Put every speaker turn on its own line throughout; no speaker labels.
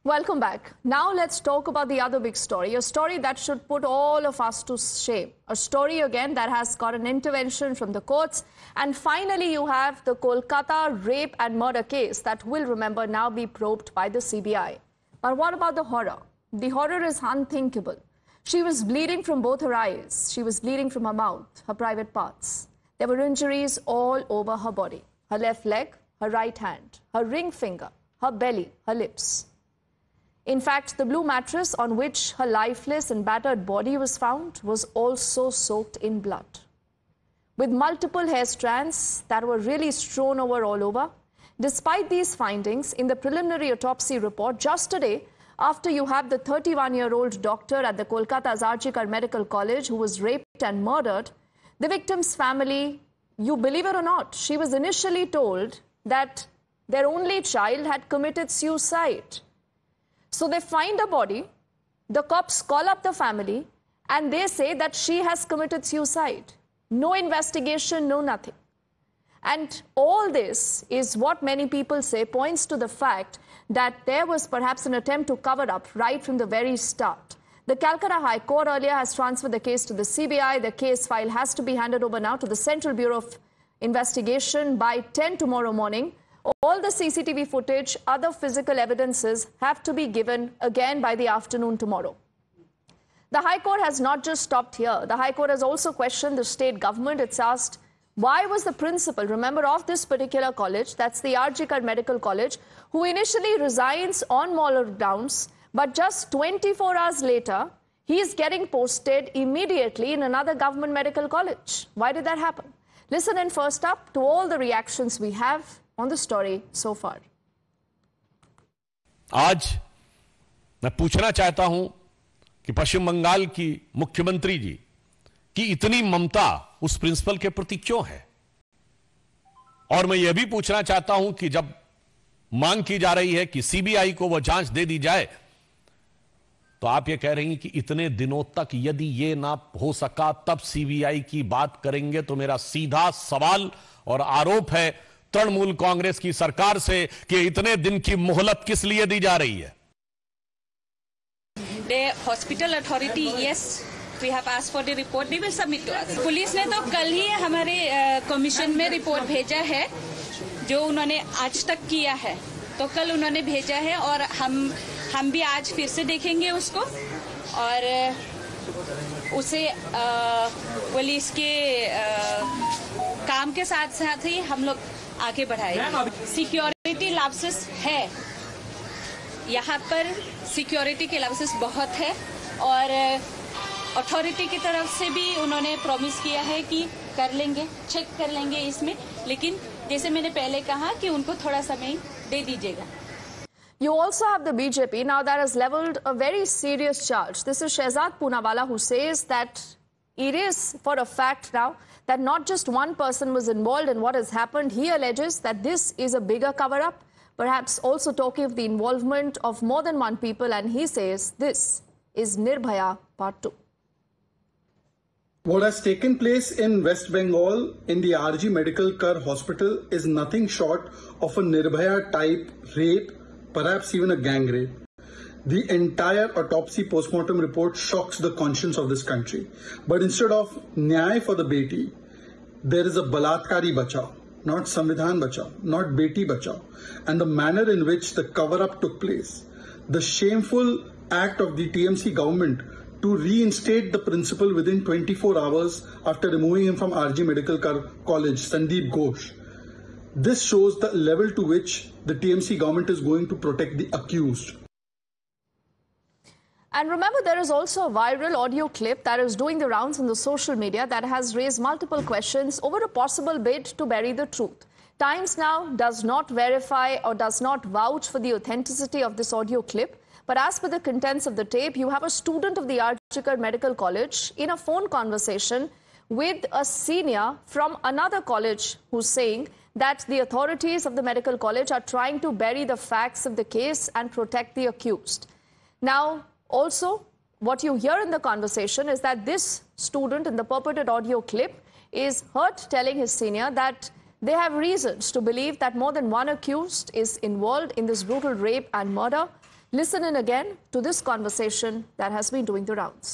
Welcome back. Now let's talk about the other big story, a story that should put all of us to shame. A story again that has got an intervention from the courts. And finally, you have the Kolkata rape and murder case that will, remember, now be probed by the CBI. But what about the horror? The horror is unthinkable. She was bleeding from both her eyes. She was bleeding from her mouth, her private parts. There were injuries all over her body. Her left leg, her right hand, her ring finger, her belly, her lips. In fact, the blue mattress on which her lifeless and battered body was found was also soaked in blood, with multiple hair strands that were really strewn all over. Despite these findings, in the preliminary autopsy report just today, after you have the 31-year-old doctor at the Kolkata's R.G. Kar Medical College who was raped and murdered, the victim's family, you believe it or not, she was initially told that their only child had committed suicide. So they find a body, the cops call up the family, and they say that she has committed suicide. No investigation, no nothing. And all this is what many people say points to the fact that there was perhaps an attempt to cover up right from the very start. The Calcutta High Court earlier has transferred the case to the CBI. The case file has to be handed over now to the Central Bureau of Investigation by 10 tomorrow morning. All the CCTV footage, other physical evidences have to be given again by the afternoon tomorrow. The High Court has not just stopped here. The High Court has also questioned the state government. It's asked, why was the principal, remember, of this particular college, that's the R.G. Kar Medical College, who initially resigns on moral grounds, but just 24 hours later, he is getting posted immediately in another government medical college. Why did that happen? Listen in first up to all the reactions we have on the story so far.
आज मैं पूछना चाहता हूं कि पश्चिम बंगाल की मुख्यमंत्री जी की इतनी ममता उस प्रिंसिपल के प्रति क्यों है, और मैं यह भी पूछना चाहता हूं कि जब मांग की जा रही है कि सीबीआई को वह जांच दे दी जाए, तो आप यह कह रही हैं कि इतने दिनों तक यदि यह ना हो सका तब सीबीआई की बात करेंगे। तो मेरा सीधा सवाल और आरोप है तृणमूल कांग्रेस की सरकार से कि इतने दिन की मोहलत किस लिए दी जा रही है।
The hospital authority, yes, we have asked for the report. They will submit to us. Police ने तो कल ही हमारे कमीशन में रिपोर्ट भेजा है, जो उन्होंने आज तक किया है, तो कल उन्होंने भेजा है और हम भी आज फिर से देखेंगे उसको, और उसे पुलिस के काम के साथ साथ ही हम लोग आगे बढ़ाएंगे। सिक्योरिटी लैप्सेस है यहाँ पर, सिक्योरिटी के लैप्सेस बहुत है, और अथॉरिटी की तरफ से भी उन्होंने प्रॉमिस किया है कि कर लेंगे, चेक कर लेंगे इसमें, लेकिन जैसे मैंने पहले कहा कि उनको थोड़ा समय दे दीजिएगा।
You also have the BJP now that has leveled a very serious charge. This is Shehzad Poonawalla, who says that it is for a fact now that not just one person was involved in what has happened. He alleges that this is a bigger cover-up, perhaps also talking of the involvement of more than one people, and he says this is Nirbhaya Part 2.
What has taken place in West Bengal in the R.G. Medical Kar Hospital is nothing short of a Nirbhaya type rape, perhaps even a gang rape. The entire autopsy postmortem report shocks the conscience of this country. But instead of Nyay for the Beti, there is a Balatkari Bachao, not Samvidhan Bachao, not Beti Bachao. And the manner in which the cover-up took place, the shameful act of the TMC government to reinstate the principal within 24 hours after removing him from R.G. Medical College, Sandeep Ghosh. This shows the level to which the TMC government is going to protect the accused.
And remember, there is also a viral audio clip that is doing the rounds in the social media that has raised multiple questions over a possible bid to bury the truth. Times Now does not verify or does not vouch for the authenticity of this audio clip. But as per the contents of the tape, you have a student of the R.G. Kar Medical College in a phone conversation with a senior from another college who's saying that the authorities of the medical college are trying to bury the facts of the case and protect the accused. Now, also, what you hear in the conversation is that this student in the purported audio clip is heard telling his senior that they have reasons to believe that more than one accused is involved in this brutal rape and murder. Listen in again to this conversation that has been doing the rounds.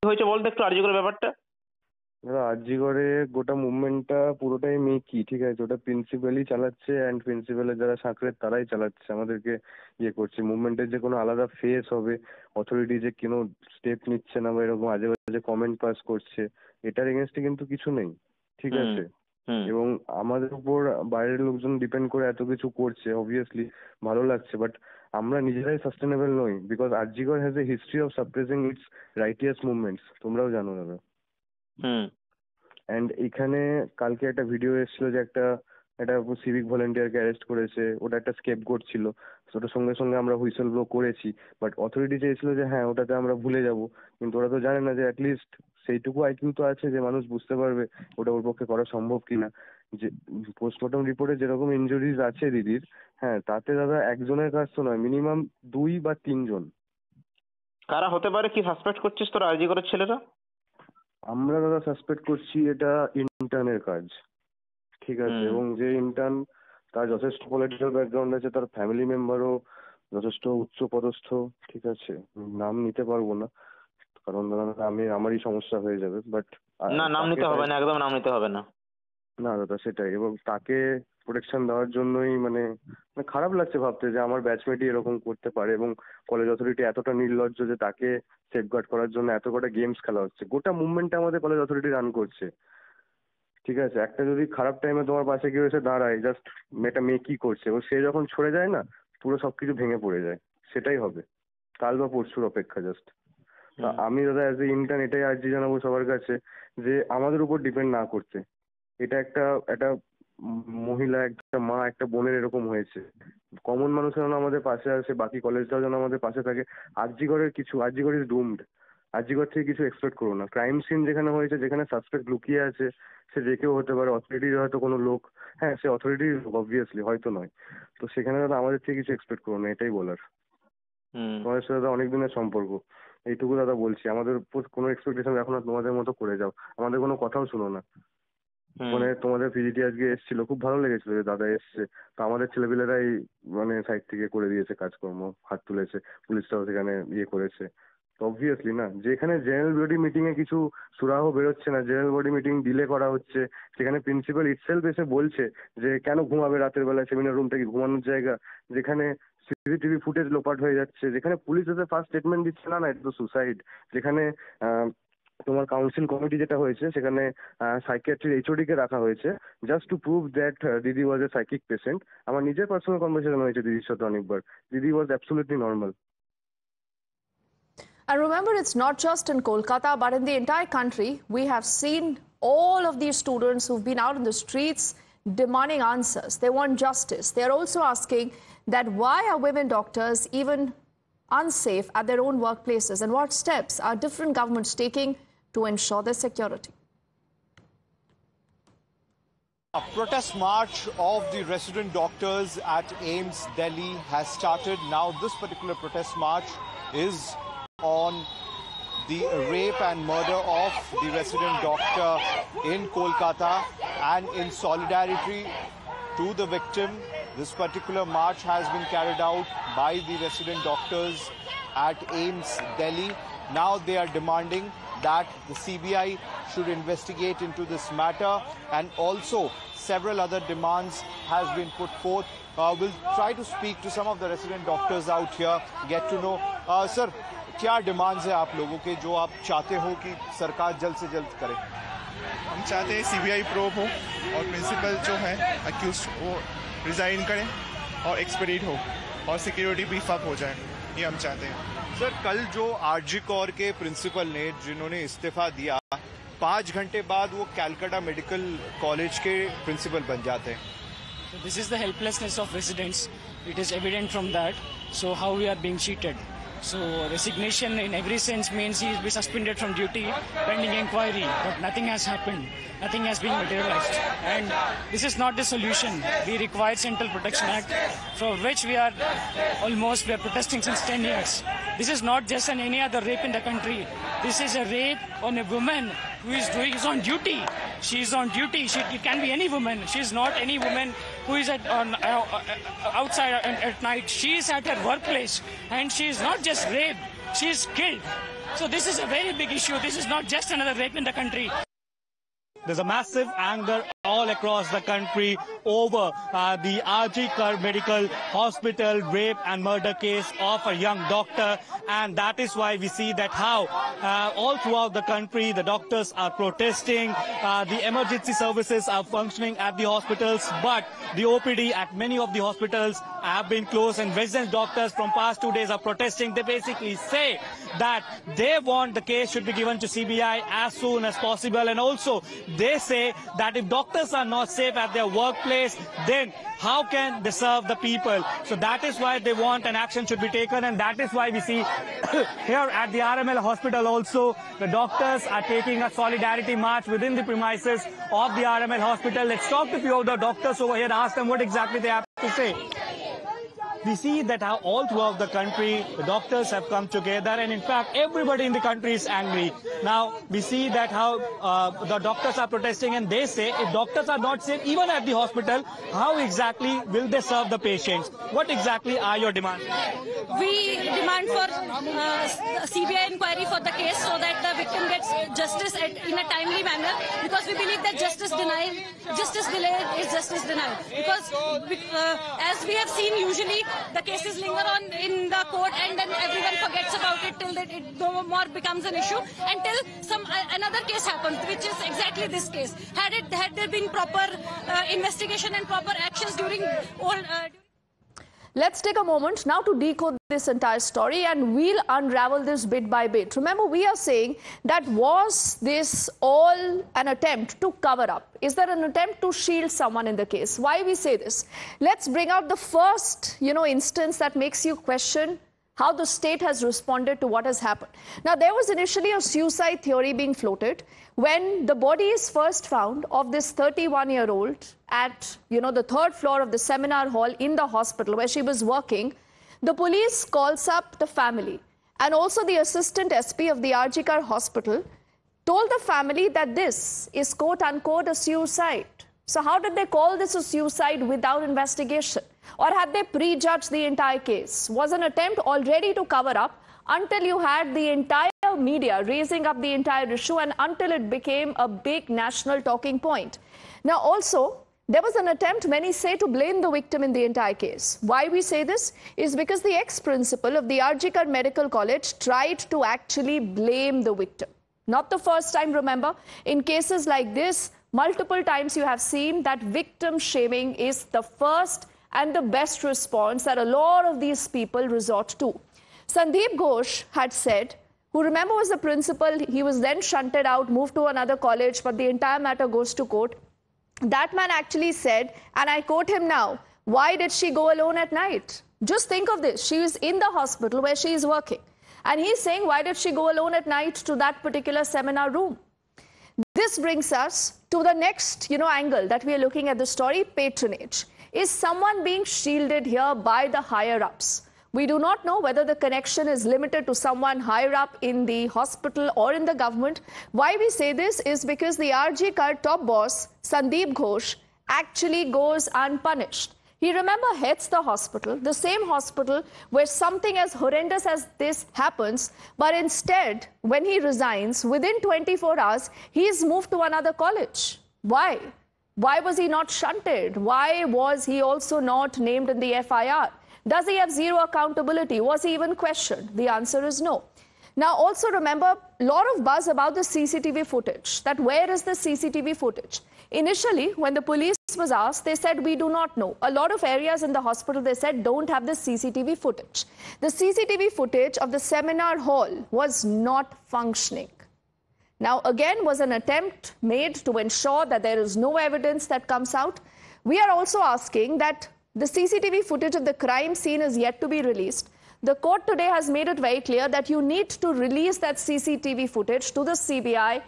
হয়েছে বলতে একটু আরজিকরের ব্যাপারটা।
আরজিকরে গোটা মুভমেন্টটা পুরোটাই মেকি, ঠিক আছে? ওটা প্রিন্সিপালই চালাচ্ছে অ্যান্ড প্রিন্সিপালের যারা সাঁকড়ে তারাই চালাচ্ছে, আমাদেরকে ইয়ে করছে। মুভমেন্টের যে কোনো আলাদা ফেস হবে, অথরিটি যে কোনো স্টেপ নিচ্ছে না বা এরকম আজে বাজে কমেন্ট পাস করছে, এটার এগেনস্টে কিন্তু কিছু নেই, ঠিক আছে? এবং আমাদের উপর বাইরের লোকজন ডিপেন্ড করে এত কিছু করছে, অবভিয়াসলি ভালো লাগছে, বাট আমরা নিজেরাই সাস্টেনেবল নই, because RG Kar has a history of suppressing it's righteous movements, তোমরাও জানো দাদা। অ্যান্ড এখানে কালকে একটা ভিডিও এসেছিল যে একটা সিভিক ভলেন্টিয়ারকে অ্যারেস্ট করেছে, ওটা একটা স্কেপগোট ছিল, ওটার সঙ্গে সঙ্গে আমরা হুইসেল ব্লো করেছি, বাট অথরিটি চেয়েছিল যে হ্যাঁ ওটাতে আমরা ভুলে যাব, কিন্তু ওরা তো জানে না যে অ্যাটলিস্ট সেইটুকু আইকিউ তো আছে যে মানুষ বুঝতে পারবে ওটা ওর পক্ষে করা সম্ভব কিনা। যে পোস্টমর্টম রিপোর্টে যেরকম ইনজুরিজ আছে দিদির, হ্যাঁ তাতে দাদা একজনের কাজ তো নয়, মিনিমাম 2 বা 3 জন।
কারা হতে পারে, কি সাসপেক্ট করছিস তোরা আরজিকরের ছেলেরা?
আমরা দাদা সাসপেক্ট করছি এটা ইন্টার্নের কাজ, ঠিক আছে? এবং যে ইন্টার্ন তার যথেষ্ট পলিটিক্যাল ব্যাকগ্রাউন্ড আছে, তার ফ্যামিলি মেম্বারও যথেষ্ট উচ্চ পদস্থ, ঠিক আছে? নাম নিতে পারবো না কারণ দাদা আমারই সমস্যা হয়ে যাবে, বাট
না নাম নিতে হবে না, একদম নাম নিতে হবে না।
না দাদা সেটাই, এবং তাকে প্রোটেকশন দেওয়ার জন্যই মানে খারাপ লাগছে ভাবতে যে আমার ব্যাচমেটই এরকম করতে পারে, এবং কলেজ অথরিটি এতটা নির্লজ্জ যে তাকে সেফগার্ড করার জন্য এত কটা গেমস খেলা হচ্ছে। গোটা মুভমেন্টটা আমাদের কলেজ অথরিটি রান করছে, ঠিক আছে? একটা যদি খারাপ টাইমে তোমার পাশে কেউ এসে দাঁড়ায়, জাস্ট একটা মেয়ে কি করছে, ও সে যখন ছড়ে যায় না পুরো সবকিছু ভেঙে পড়ে যায়, সেটাই হবে কাল বা পরশুর অপেক্ষা জাস্ট। তা আমি দাদা অ্যাজ এ ইন্টার্ন এটাই আর্জি জানাবো সবার কাছে যে আমাদের উপর ডিপেন্ড না করতে। এটা একটা মহিলা, একটা মা, একটা বোনের এরকম হয়েছে, কমন মানুষের যেন আমাদের পাশে আসে, বাকি কলেজটাও যেন আমাদের পাশে থাকে। RG Kar is doomed. আরজিকর থেকে কিছু এক্সপেক্ট করো না। ক্রাইম সিন যেখানে হয়েছে, যেখানে সাসপেক্ট লুকিয়ে আছে, সে যে কেউ হতে পারে, অথরিটির হয়তো কোনো লোক, হ্যাঁ সে অথরিটির অবভিয়াসলি হয়তো নয়, তো সেখানে দাদা আমাদের থেকে কিছু এক্সপেক্ট করো না, এটাই বলার। তোমাদের সাথে দাদা অনেক দিনের সম্পর্ক, এইটুকু দাদা বলছি, আমাদের উপর কোনো এক্সপেকটেশন রাখো না, তোমাদের মতো করে যাও, আমাদের কোনো কথাও শুনো না। মানে তোমাদের ভিজিটি আজকে এসেছিল, খুব ভালো লেগেছিল যে দাদা এসছে, তো আমাদের ছেলেপিলেরাই মানে সাইড থেকে করে দিয়েছে কাজকর্ম, হাত তুলেছে, পুলিশটাও সেখানে ইয়ে করেছে। অবভিয়াসলি না, যেখানে জেনারেল বডি মিটিং এ কিছু সুরাহ বেরোচ্ছে না, জেনারেল বডি মিটিং ডিলে করা হচ্ছে, সেখানে প্রিন্সিপাল ইটসেলফ এসে বলছে যে কেন ঘুমাবে রাতের বেলায়, সেমিনার রুমটা কি ঘুমানোর জায়গা, যেখানে সিসিটিভি ফুটেজ লোপাট হয়ে যাচ্ছে, যেখানে পুলিশ এসে ফার্স্ট স্টেটমেন্ট দিচ্ছে না এটা তো সুসাইড, যেখানে তোমার কাউন্সিল কমিটি যেটা হয়েছে সেখানে সাইকিয়াট্রির এইচওডি কে রাখা হয়েছে জাস্ট টু প্রুভ দ্যাট দিদি ওয়াজ এ সাইকিক পেশেন্ট। আমার নিজের পার্সোনাল কনভারসেশন হয়েছে দিদির সাথে অনেকবার, দিদি ওয়াজ absolutely normal.
And remember, it's not just in Kolkata, but in the entire country, we have seen all of these students who've been out in the streets demanding answers. They want justice. They're also asking that why are women doctors even unsafe at their own workplaces, and what steps are different governments taking to ensure their security?
A protest march of the resident doctors at AIIMS Delhi has started. Now this particular protest march is on the rape and murder of the resident doctor in Kolkata, and in solidarity to the victim, this particular march has been carried out by the resident doctors at AIIMS Delhi. Now they are demanding that the CBI should investigate into this matter, and also several other demands has been put forth. We'll try to speak to some of the resident doctors out here, get to know. Sir, क्या demands है आप लोगों के जो आप चाहते हो कि सरकार जल्द से जल्द करे?
हम चाहते हैं सीबीआई प्रोब हो और प्रिंसिपल जो है अक्यूज वो रिजाइन करें और एक्सपेडिट हो और सिक्योरिटी बीफ अप हो जाए, ये हम चाहते हैं।
सर, कल जो आरजी कौर के प्रिंसिपल ने जिन्होंने इस्तीफा दिया, 5 घंटे बाद वो कैलकाटा मेडिकल कॉलेज के प्रिंसिपल बन जाते हैं।
So this is the helplessness of residents. It is evident from that. So how we are being cheated. So resignation in every sense means he will be suspended from duty pending inquiry, but nothing has happened. Nothing has been materialized. And this is not the solution. We require Central Protection Act, for which we are protesting since 10 years. This is not just any other rape in the country. This is a rape on a woman who is on duty. She's on duty. It can be any woman. She's not any woman who is outside at night. She's at her workplace, and she's not just raped, she's killed. So this is a very big issue. This is not just another rape in the country.
There's a massive anger all across the country over the RG Kar Medical Hospital rape and murder case of a young doctor. And that is why we see that how all throughout the country the doctors are protesting, the emergency services are functioning at the hospitals, but the OPD at many of the hospitals have been closed, and resident doctors from past 2 days are protesting. They basically say that they want the case should be given to CBI as soon as possible, and also they say that if doctors are not safe at their workplace, then how can they serve the people? So that is why they want an action should be taken, and that is why we see here at the RML hospital also the doctors are taking a solidarity march within the premises of the RML hospital. Let's talk to a few of the doctors over here, ask them what exactly they have to say. We see that how all throughout the country the doctors have come together, and in fact everybody in the country is angry. Now we see that how the doctors are protesting, and they say if doctors are not safe even at the hospital, how exactly will they serve the patients? What exactly are your demands?
We demand for CBI inquiry for the case so that the victim gets justice in a timely manner, because we believe that justice delayed is justice denied. Because as we have seen, usually the cases linger on in the court and then everyone forgets about it till it no more becomes an issue, until another case happens, which is exactly this case. Had there been proper investigation and proper actions during all...
Let's take a moment now to decode this entire story, and we'll unravel this bit by bit. Remember, we are saying that was this all an attempt to cover up? Is there an attempt to shield someone in the case? Why we say this? Let's bring out the first, instance that makes you question how the state has responded to what has happened. Now, there was initially a suicide theory being floated when the body is first found of this 31-year-old at, the third floor of the seminar hall in the hospital where she was working. The police calls up the family, and also the assistant SP of the RG Kar hospital told the family that this is quote-unquote a suicide. So how did they call this a suicide without investigation? Or had they prejudged the entire case? Was an attempt already to cover up until you had the entire media raising up the entire issue and until it became a big national talking point. Now also, there was an attempt, many say, to blame the victim in the entire case. Why we say this is because the ex-principal of the RG Kar Medical College tried to actually blame the victim. Not the first time, remember. In cases like this, multiple times you have seen that victim shaming is the first and the best response that a lot of these people resort to. Sandeep Ghosh had said, who remember was the principal, he was then shunted out, moved to another college, but the entire matter goes to court. That man actually said, and I quote him now, why did she go alone at night? Just think of this. She was in the hospital where she is working. And he's saying, why did she go alone at night to that particular seminar room? This brings us to the next, angle that we are looking at the story, patronage. Is someone being shielded here by the higher-ups? We do not know whether the connection is limited to someone higher up in the hospital or in the government. Why we say this is because the RG Kar top boss, Sandeep Ghosh, actually goes unpunished. He, remember, heads the hospital, the same hospital where something as horrendous as this happens, but instead, when he resigns, within 24 hours, he is moved to another college. Why? Why was he not shunted? Why was he also not named in the FIR? Does he have zero accountability? Was he even questioned? The answer is no. Now, also remember, a lot of buzz about the CCTV footage, that where is the CCTV footage? Initially, when the police was asked, they said, we do not know. A lot of areas in the hospital, they said, don't have the CCTV footage. The CCTV footage of the seminar hall was not functioning. Now, again, was an attempt made to ensure that there is no evidence that comes out. We are also asking that the CCTV footage of the crime scene is yet to be released. The court today has made it very clear that you need to release that CCTV footage to the CBI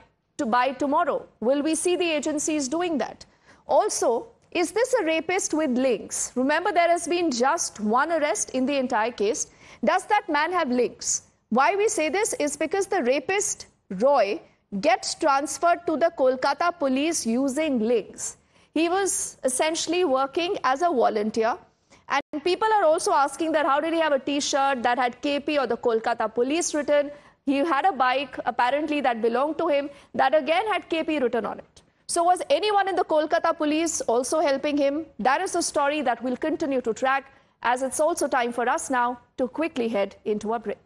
by tomorrow. Will we see the agencies doing that? Also, is this a rapist with links? Remember, there has been just one arrest in the entire case. Does that man have links? Why we say this is because the rapist, Roy, gets transferred to the Kolkata police using links. He was essentially working as a volunteer. And people are also asking that how did he have a T-shirt that had KP or the Kolkata police written? He had a bike, apparently, that belonged to him, that again had KP written on it. So was anyone in the Kolkata police also helping him? That is a story that we'll continue to track, as it's also time for us now to quickly head into a break.